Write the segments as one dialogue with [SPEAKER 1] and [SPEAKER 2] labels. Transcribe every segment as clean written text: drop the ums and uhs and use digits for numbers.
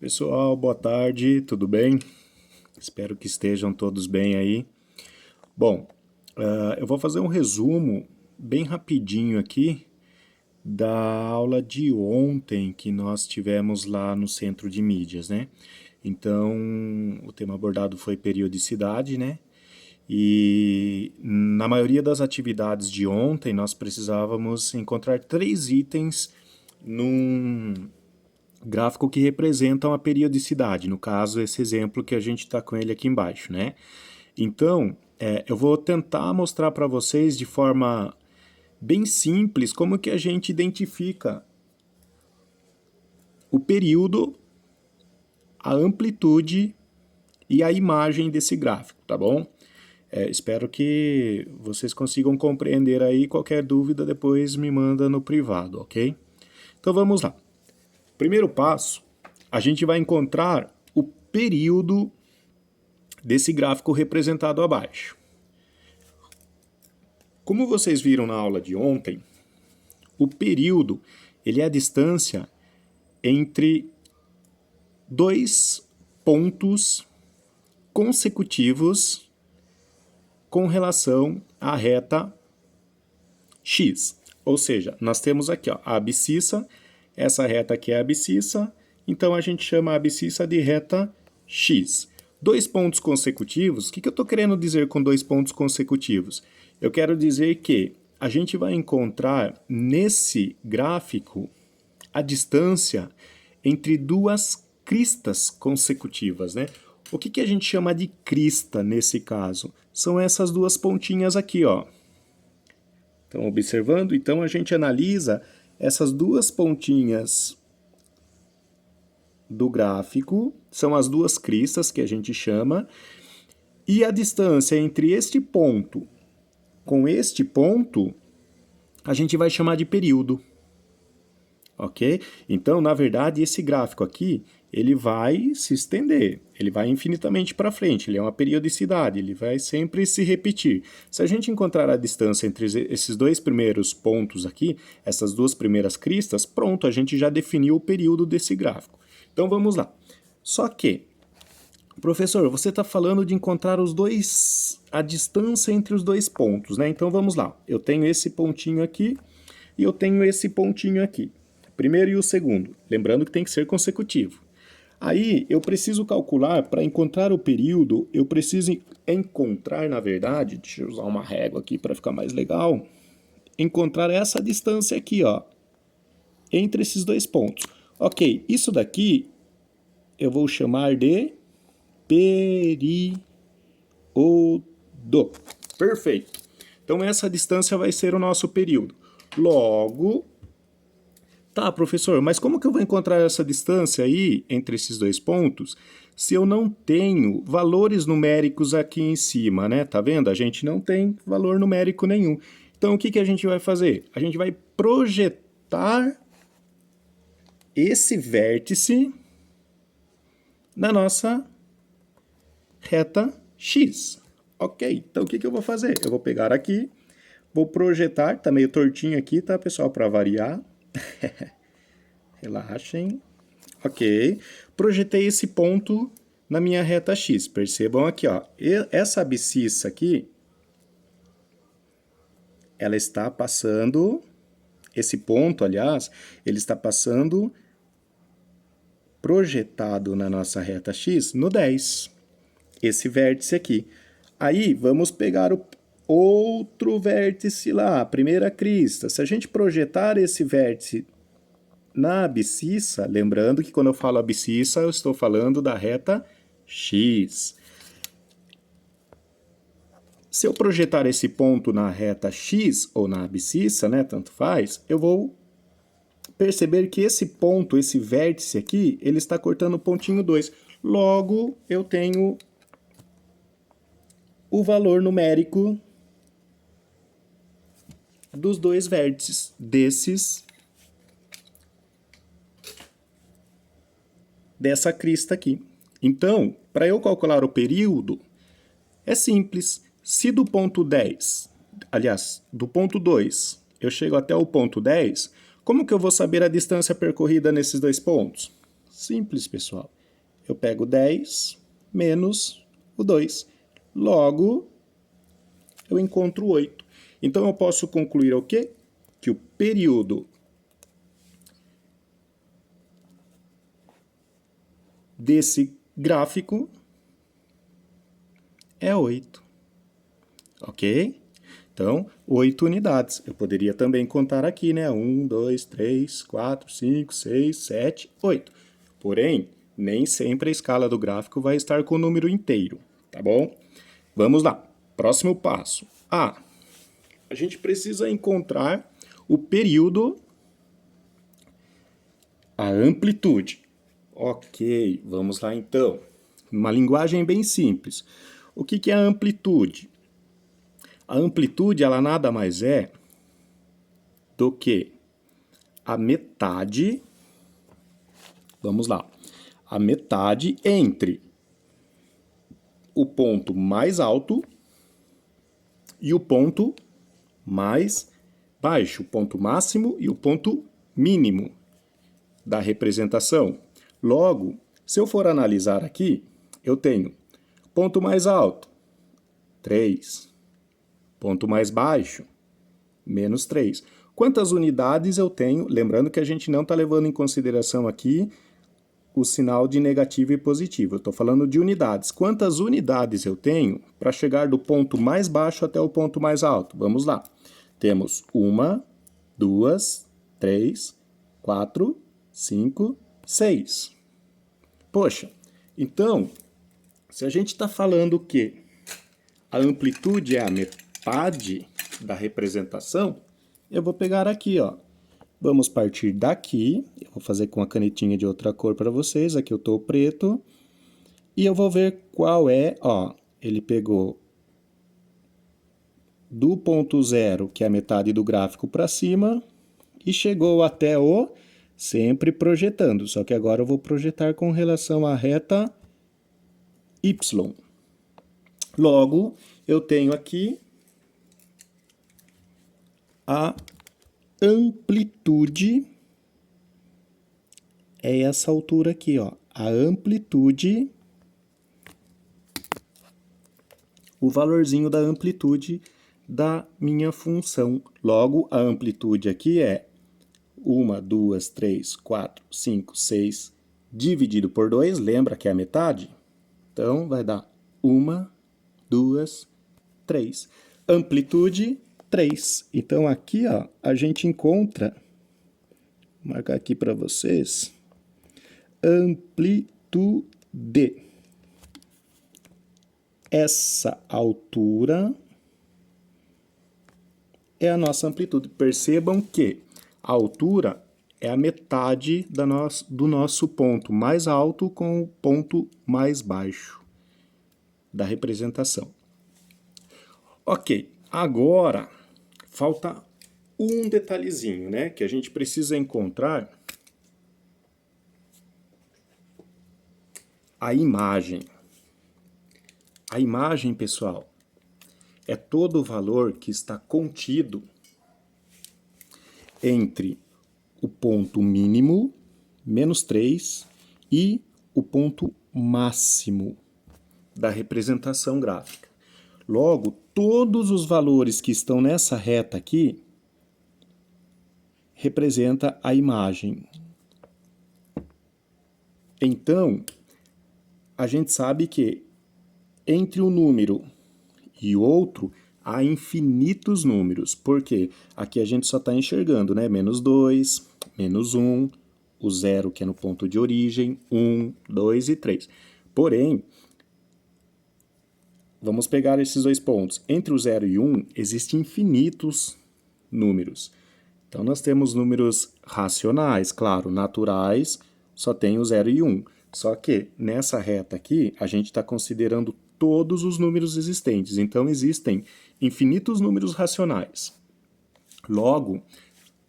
[SPEAKER 1] Pessoal, boa tarde, tudo bem? Espero que estejam todos bem aí. Bom, eu vou fazer um resumo bem rapidinho aqui da aula de ontem que nós tivemos lá no Centro de Mídias, né? Então, o tema abordado foi periodicidade, né? E na maioria das atividades de ontem nós precisávamos encontrar 3 itens num gráfico que representam a periodicidade, no caso, esse exemplo que a gente está com ele aqui embaixo, né? Então, eu vou tentar mostrar para vocês de forma bem simples como que a gente identifica o período, a amplitude e a imagem desse gráfico, tá bom? Espero que vocês consigam compreender aí. Qualquer dúvida depois me manda no privado, ok? Então vamos lá. Primeiro passo, a gente vai encontrar o período desse gráfico representado abaixo. Como vocês viram na aula de ontem, o período ele é a distância entre dois pontos consecutivos com relação à reta x. Ou seja, nós temos aqui ó, a abscissa, essa reta aqui é a abscissa, então a gente chama a abscissa de reta x. Dois pontos consecutivos, o que eu estou querendo dizer com dois pontos consecutivos? Eu quero dizer que a gente vai encontrar nesse gráfico a distância entre duas cristas consecutivas, né? O que a gente chama de crista nesse caso? São essas duas pontinhas aqui, ó. Estão observando? Então a gente analisa essas duas pontinhas do gráfico, são as duas cristas que a gente chama, e a distância entre este ponto com este ponto a gente vai chamar de período. Ok? Então, na verdade, esse gráfico aqui, ele vai se estender, ele vai infinitamente para frente, ele é uma periodicidade, ele vai sempre se repetir. Se a gente encontrar a distância entre esses dois primeiros pontos aqui, essas duas primeiras cristas, pronto, a gente já definiu o período desse gráfico. Então, vamos lá. Só que, professor, você está falando de encontrar a distância entre os dois pontos, né? Então, vamos lá. Eu tenho esse pontinho aqui e eu tenho esse pontinho aqui. Primeiro e o segundo. Lembrando que tem que ser consecutivo. Aí eu preciso calcular, para encontrar o período, eu preciso encontrar, na verdade, deixa eu usar uma régua aqui para ficar mais legal, encontrar essa distância aqui, ó, entre esses dois pontos. Ok, isso daqui eu vou chamar de período. Perfeito. Então essa distância vai ser o nosso período. Logo, tá, professor, mas como que eu vou encontrar essa distância aí entre esses dois pontos se eu não tenho valores numéricos aqui em cima, né? Tá vendo? A gente não tem valor numérico nenhum. Então, o que a gente vai fazer? A gente vai projetar esse vértice na nossa reta x. Ok, então o que eu vou fazer? Eu vou pegar aqui, vou projetar, tá meio tortinho aqui, tá, pessoal, para variar. Relaxem. Ok. Projetei esse ponto na minha reta x. Percebam aqui, ó. Essa abscissa aqui, ela está passando, esse ponto, aliás, ele está passando projetado na nossa reta x no 10. Esse vértice aqui. Aí, vamos pegar o outro vértice lá, a primeira crista. Se a gente projetar esse vértice na abscissa, lembrando que quando eu falo abscissa, eu estou falando da reta x. Se eu projetar esse ponto na reta x ou na abscissa, né, tanto faz, eu vou perceber que esse ponto, esse vértice aqui, ele está cortando o pontinho 2. Logo, eu tenho o valor numérico dos dois vértices dessa crista aqui. Então, para eu calcular o período, é simples. Se do ponto 10, aliás, do ponto 2, eu chego até o ponto 10, como que eu vou saber a distância percorrida nesses dois pontos? Simples, pessoal. Eu pego 10 menos o 2. Logo, eu encontro 8. Então, eu posso concluir o quê? Que o período desse gráfico é 8. Ok? Então, 8 unidades. Eu poderia também contar aqui, né? 1, 2, 3, 4, 5, 6, 7, 8. Porém, nem sempre a escala do gráfico vai estar com o número inteiro, tá bom? Vamos lá. Próximo passo. A gente precisa encontrar o período, a amplitude. Ok, vamos lá então. Uma linguagem bem simples. O que é a amplitude? A amplitude, ela nada mais é do que a metade, vamos lá, a metade entre o ponto mais alto e o ponto mais baixo, o ponto máximo e o ponto mínimo da representação. Logo, se eu for analisar aqui, eu tenho ponto mais alto, 3. Ponto mais baixo, menos 3. Quantas unidades eu tenho? Lembrando que a gente não está levando em consideração aqui o sinal de negativo e positivo. Eu estou falando de unidades. Quantas unidades eu tenho para chegar do ponto mais baixo até o ponto mais alto? Vamos lá. Temos 1, 2, 3, 4, 5, 6. Poxa, então, se a gente está falando que a amplitude é a metade da representação, eu vou pegar aqui, ó. Vamos partir daqui, eu vou fazer com a canetinha de outra cor para vocês, aqui eu estou preto, e eu vou ver qual é, ó, ele pegou do ponto zero, que é a metade do gráfico, para cima, e chegou até o, sempre projetando, só que agora eu vou projetar com relação à reta Y. Logo, eu tenho aqui a amplitude, é essa altura aqui, ó. A amplitude, o valorzinho da amplitude da minha função. Logo, a amplitude aqui é 1, 2, 3, 4, 5, 6, dividido por 2, lembra que é a metade? Então, vai dar 1, 2, 3. Amplitude, 3. Então, aqui, ó, a gente encontra, vou marcar aqui para vocês, amplitude. Essa altura é a nossa amplitude. Percebam que a altura é a metade do nosso ponto mais alto com o ponto mais baixo da representação. Ok, agora falta um detalhezinho, né, que a gente precisa encontrar a imagem. A imagem, pessoal, é todo o valor que está contido entre o ponto mínimo, menos 3, e o ponto máximo da representação gráfica. Logo, todos os valores que estão nessa reta aqui representa a imagem. Então, a gente sabe que entre um número e outro há infinitos números, porque aqui a gente só está enxergando, né? Menos 2, menos 1, o 0 que é no ponto de origem, 1, 2 e 3. Porém, vamos pegar esses dois pontos. Entre o 0 e 1 existem infinitos números. Então nós temos números racionais, claro, naturais, só tem o 0 e 1. Só que nessa reta aqui, a gente está considerando todos os números existentes. Então existem infinitos números racionais. Logo,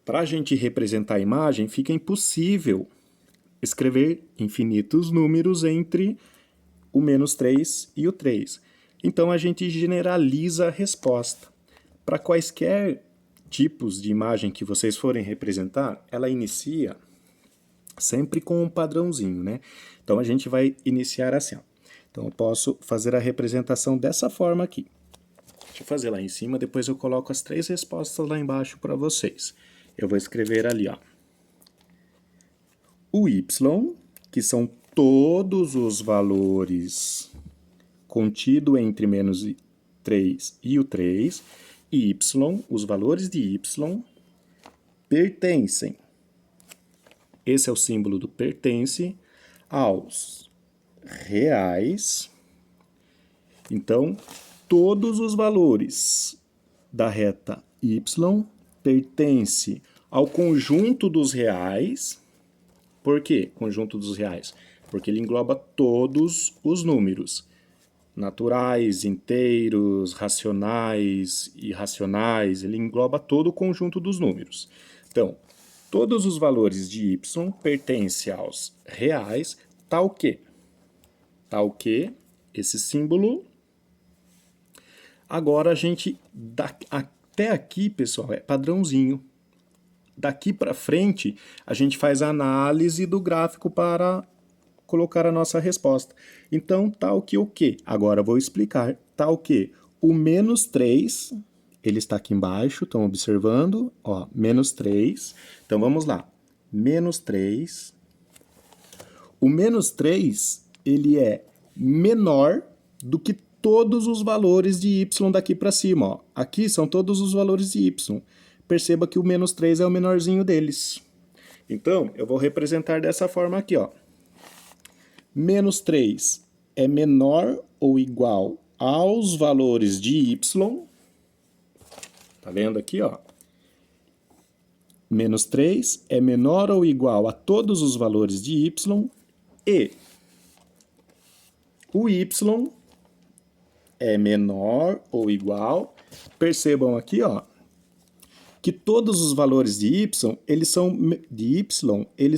[SPEAKER 1] para a gente representar a imagem, fica impossível escrever infinitos números entre o menos 3 e o 3. Então a gente generaliza a resposta. Para quaisquer tipos de imagem que vocês forem representar, ela inicia sempre com um padrãozinho, né? Então a gente vai iniciar assim, ó. Então eu posso fazer a representação dessa forma aqui. Deixa eu fazer lá em cima, depois eu coloco as 3 respostas lá embaixo para vocês. Eu vou escrever ali, ó. O y, que são todos os valores contido entre menos 3 e o 3, e y, os valores de y, pertencem. Esse é o símbolo do pertence aos reais. Então, todos os valores da reta y pertencem ao conjunto dos reais. Por quê? Conjunto dos reais. Porque ele engloba todos os números. Naturais, inteiros, racionais, irracionais. Ele engloba todo o conjunto dos números. Então, todos os valores de y pertencem aos reais, tal que esse símbolo. Agora a gente, até aqui, pessoal, é padrãozinho. Daqui para frente, a gente faz a análise do gráfico para colocar a nossa resposta. Então, tal que o quê? Agora eu vou explicar. Tal que o menos 3, ele está aqui embaixo, estão observando? Ó, menos 3. Então, vamos lá. Menos 3. O menos 3, ele é menor do que todos os valores de y daqui para cima. Ó. Aqui são todos os valores de y. Perceba que o menos 3 é o menorzinho deles. Então, eu vou representar dessa forma aqui, ó. Menos 3 é menor ou igual aos valores de y. Tá vendo aqui, ó? Menos 3 é menor ou igual a todos os valores de y. E o y é menor ou igual. Percebam aqui, ó, que todos os valores de y, eles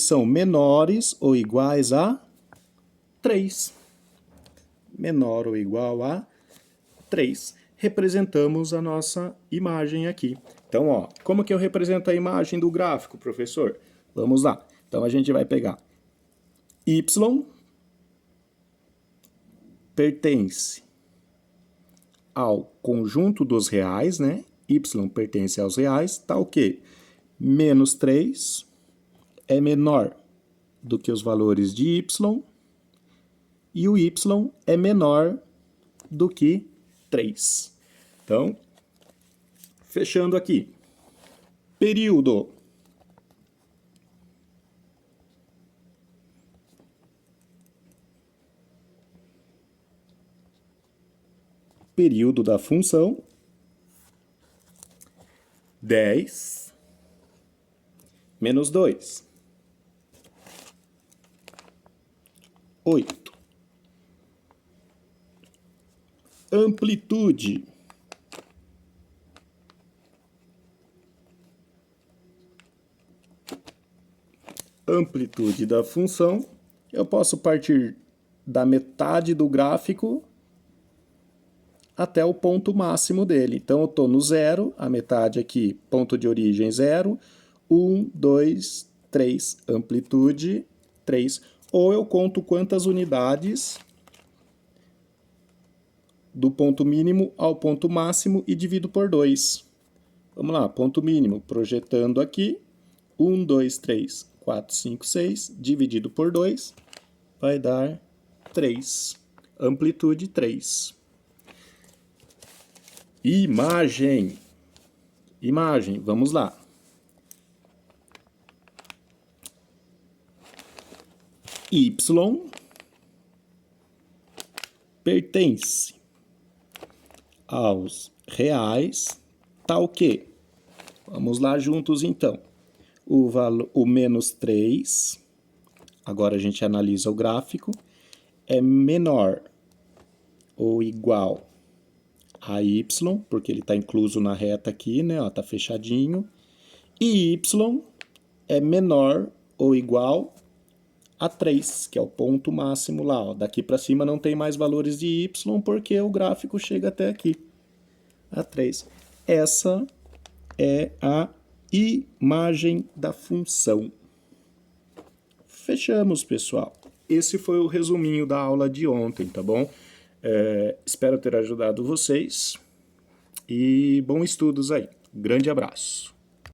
[SPEAKER 1] são menores ou iguais a 3. Menor ou igual a 3. Representamos a nossa imagem aqui. Então, ó, como que eu represento a imagem do gráfico, professor? Vamos lá. Então, a gente vai pegar y pertence ao conjunto dos reais, né? Y pertence aos reais, tal que menos 3 é menor do que os valores de y e o y é menor do que 3. Então, fechando aqui. Período. Período da função 10 menos 2. 8. Amplitude. Amplitude da função, eu posso partir da metade do gráfico até o ponto máximo dele. Então, eu estou no 0, a metade aqui, ponto de origem 0, 1, 2, 3, amplitude 3. Ou eu conto quantas unidades do ponto mínimo ao ponto máximo e divido por 2. Vamos lá, ponto mínimo, projetando aqui, 1, 2, 3, 4, 5, 6, dividido por 2, vai dar 3. Amplitude 3. Imagem. Imagem, vamos lá. Y pertence aos reais, tal que, vamos lá juntos então, o menos 3, agora a gente analisa o gráfico, é menor ou igual a y, porque ele está incluso na reta aqui, né, ó, tá fechadinho, e y é menor ou igual a 3, que é o ponto máximo lá, ó. Daqui para cima não tem mais valores de y, porque o gráfico chega até aqui, a 3. Essa é a imagem da função. fechamos, pessoal. Esse foi o resuminho da aula de ontem, tá bom? Espero ter ajudado vocês e bons estudos aí. Grande abraço.